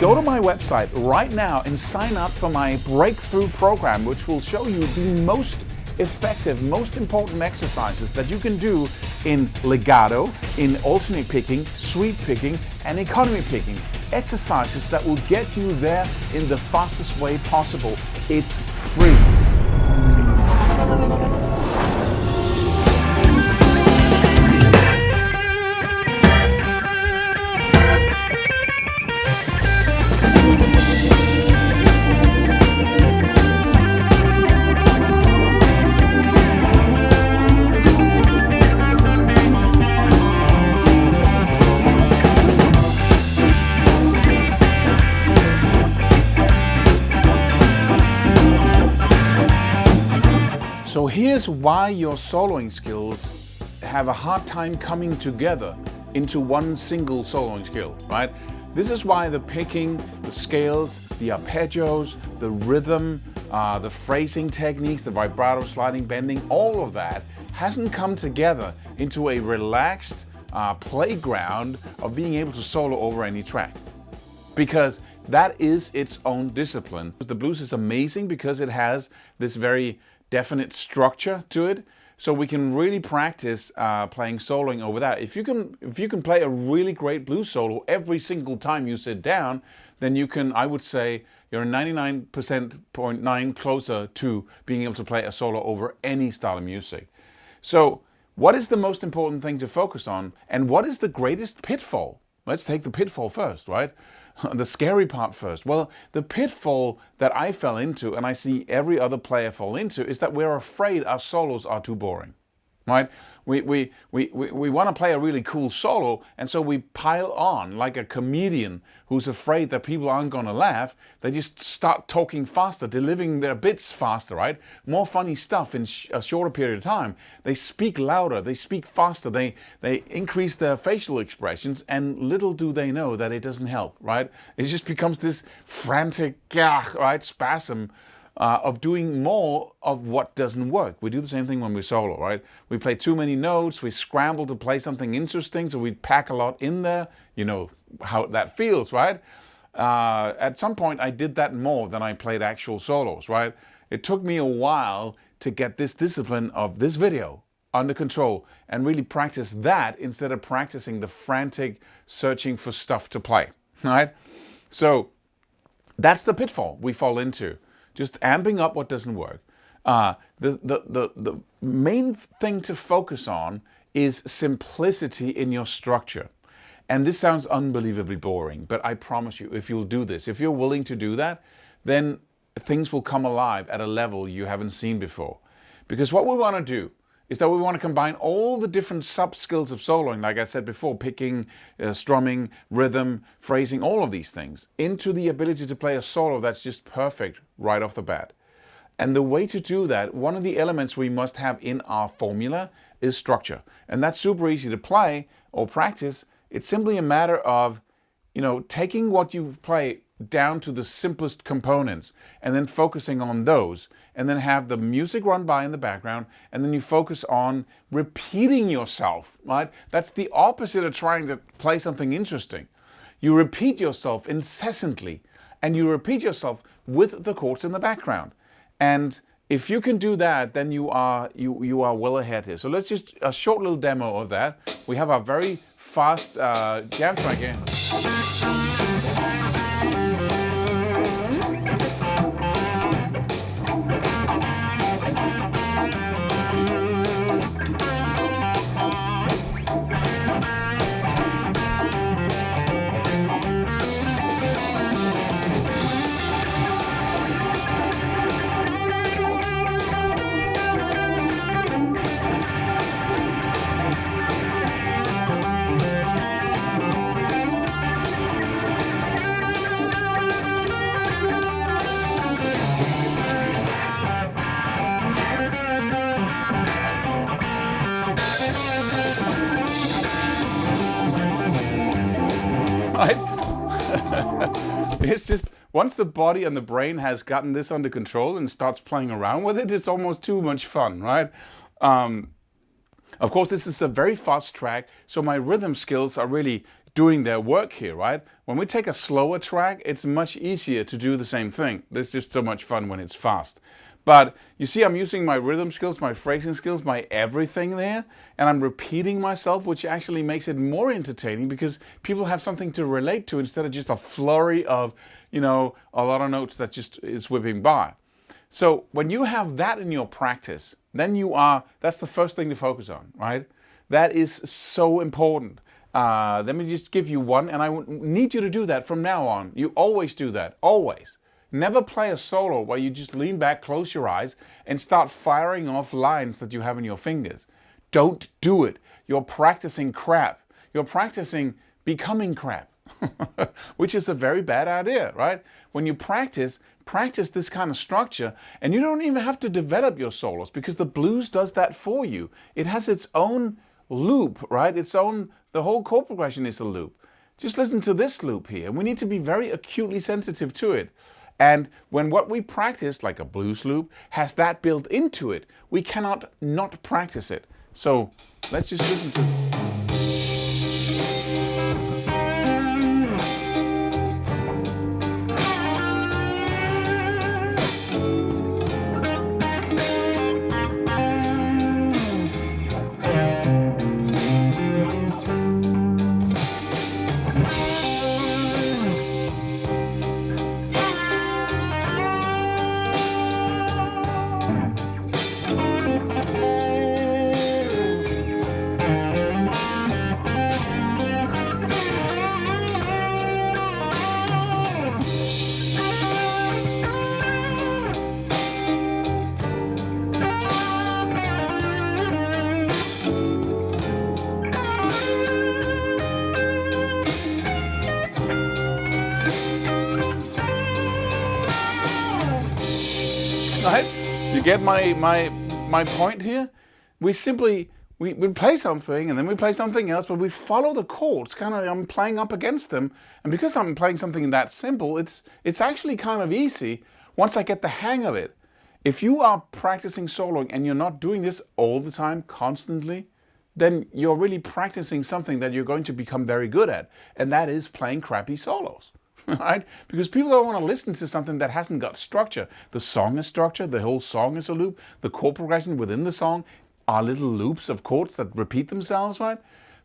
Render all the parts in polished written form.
go to my website right now and sign up for my breakthrough program, which will show you the most effective, most important exercises that you can do in legato, in alternate picking, sweep picking, and economy picking. Exercises that will get you there in the fastest way possible. It's free. So here's why your soloing skills have a hard time coming together into one single soloing skill, right? This is why the picking, the scales, the arpeggios, the rhythm, the phrasing techniques, the vibrato, sliding, bending, all of that hasn't come together into a relaxed playground of being able to solo over any track. Because that is its own discipline. The blues is amazing because it has this very definite structure to it, so we can really practice playing soloing over that. If you can play a really great blues solo every single time you sit down, then you can, I would say, you're 99.9% closer to being able to play a solo over any style of music. So what is the most important thing to focus on, and what is the greatest pitfall? Let's take the pitfall first, right? The scary part first. Well, the pitfall that I fell into, and I see every other player fall into, is that we're afraid our solos are too boring, right? We want to play a really cool solo, and so we pile on like a comedian who's afraid that people aren't going to laugh. They just start talking faster, delivering their bits faster, right? More funny stuff in a shorter period of time. They speak louder, they speak faster, they increase their facial expressions, and little do they know that it doesn't help, right? It just becomes this frantic, right, spasm of doing more of what doesn't work. We do the same thing when we solo, right? We play too many notes, we scramble to play something interesting, so we pack a lot in there. You know how that feels, right? At some point I did that more than I played actual solos, right? It took me a while to get this discipline of this video under control and really practice that instead of practicing the frantic searching for stuff to play, right? So that's the pitfall we fall into. Just amping up what doesn't work. The main thing to focus on is simplicity in your structure. And this sounds unbelievably boring, but I promise you, if you'll do this, if you're willing to do that, then things will come alive at a level you haven't seen before. Because what we want to do is that we want to combine all the different sub-skills of soloing, like I said before, picking, strumming, rhythm, phrasing, all of these things, into the ability to play a solo that's just perfect right off the bat. And the way to do that, one of the elements we must have in our formula is structure. And that's super easy to play or practice. It's simply a matter of, taking what you play down to the simplest components and then focusing on those, and then have the music run by in the background, and then you focus on repeating yourself, right? That's the opposite of trying to play something interesting. You repeat yourself incessantly, and you repeat yourself with the chords in the background. And if you can do that, then you are well ahead here. So let's just a short little demo of that. We have a very fast jam track here. Right? It's just, once the body and the brain has gotten this under control and starts playing around with it, it's almost too much fun, right? Of course, this is a very fast track, so my rhythm skills are really doing their work here, right? When we take a slower track, it's much easier to do the same thing. There's just so much fun when it's fast. But you see, I'm using my rhythm skills, my phrasing skills, my everything there, and I'm repeating myself, which actually makes it more entertaining because people have something to relate to instead of just a flurry of, a lot of notes that just is whipping by. So when you have that in your practice, then that's the first thing to focus on, right? That is so important. Let me just give you one, and I need you to do that from now on. You always do that, always. Never play a solo where you just lean back, close your eyes, and start firing off lines that you have in your fingers. Don't do it. You're practicing crap. You're practicing becoming crap, which is a very bad idea, right? When you practice this kind of structure, and you don't even have to develop your solos because the blues does that for you. It has its own loop, right? The whole chord progression is a loop. Just listen to this loop here. We need to be very acutely sensitive to it. And when what we practice, like a blues loop, has that built into it, we cannot not practice it. So let's just listen to it. Right? You get my point here? We simply, we play something and then we play something else, but we follow the chords, kind of, I'm playing up against them. And because I'm playing something that simple, it's actually kind of easy once I get the hang of it. If you are practicing soloing and you're not doing this all the time, constantly, then you're really practicing something that you're going to become very good at. And that is playing crappy solos. Right? Because people don't want to listen to something that hasn't got structure. The song is structured, the whole song is a loop, the chord progression within the song are little loops of chords that repeat themselves, right?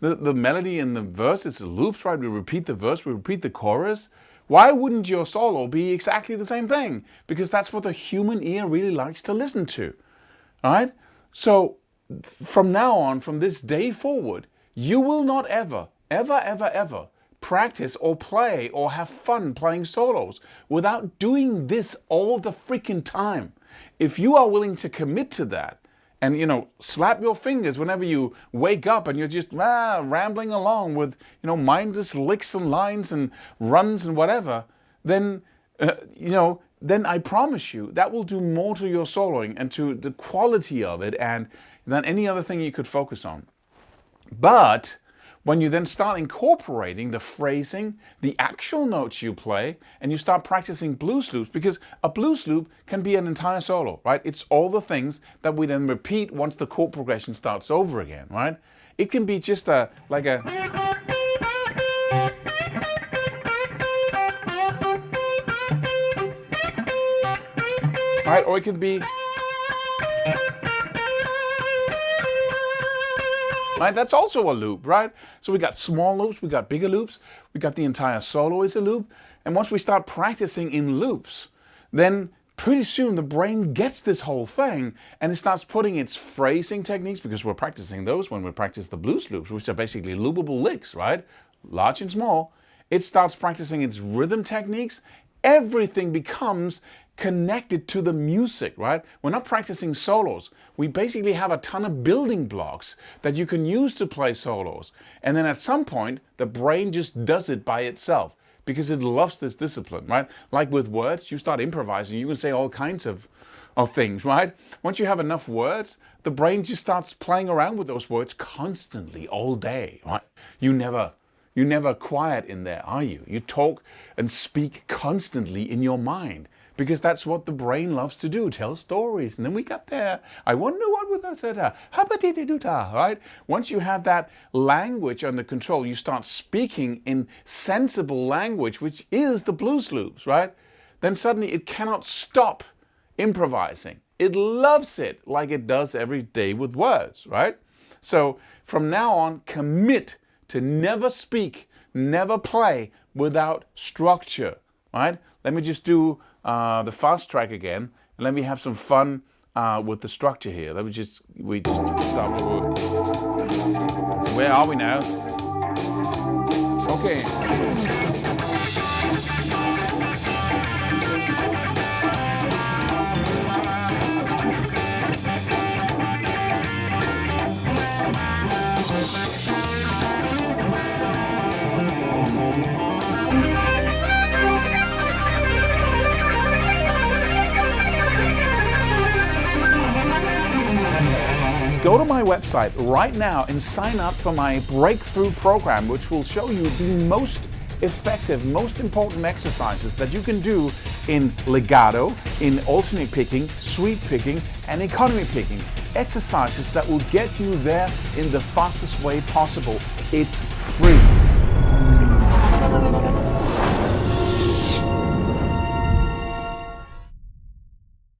The melody in the verse is loops, right? We repeat the verse, we repeat the chorus. Why wouldn't your solo be exactly the same thing? Because that's what the human ear really likes to listen to, all right? So from now on, from this day forward, you will not ever practice or play or have fun playing solos without doing this all the freaking time. If you are willing to commit to that and, slap your fingers whenever you wake up and you're just rambling along with, mindless licks and lines and runs and whatever, then, then I promise you that will do more to your soloing and to the quality of it and than any other thing you could focus on. But when you then start incorporating the phrasing, the actual notes you play, and you start practicing blues loops, because a blues loop can be an entire solo, right? It's all the things that we then repeat once the chord progression starts over again, right? It can be just right? Or it could be, right? That's also a loop, right? So we got small loops, we got bigger loops, we got the entire solo is a loop. And once we start practicing in loops, then pretty soon the brain gets this whole thing and it starts putting its phrasing techniques, because we're practicing those when we practice the blues loops, which are basically loopable licks, right? Large and small. It starts practicing its rhythm techniques. Everything becomes connected to the music, right? We're not practicing solos. We basically have a ton of building blocks that you can use to play solos. And then at some point, the brain just does it by itself because it loves this discipline, right? Like with words, you start improvising, you can say all kinds of things, right? Once you have enough words, the brain just starts playing around with those words constantly, all day, right? You're never quiet in there, are you? You talk and speak constantly in your mind because that's what the brain loves to do, tell stories. And then we got there, I wonder what would that say, right? Once you have that language under control, you start speaking in sensible language, which is the Blues Loops, right? Then suddenly it cannot stop improvising. It loves it like it does every day with words, right? So from now on, commit to never speak, never play without structure, right? Let me just do the fast track again, and let me have some fun with the structure here. We just start. Where are we now? Okay. Go to my website right now and sign up for my breakthrough program, which will show you the most effective, most important exercises that you can do in legato, in alternate picking, sweep picking, and economy picking. Exercises that will get you there in the fastest way possible. It's free.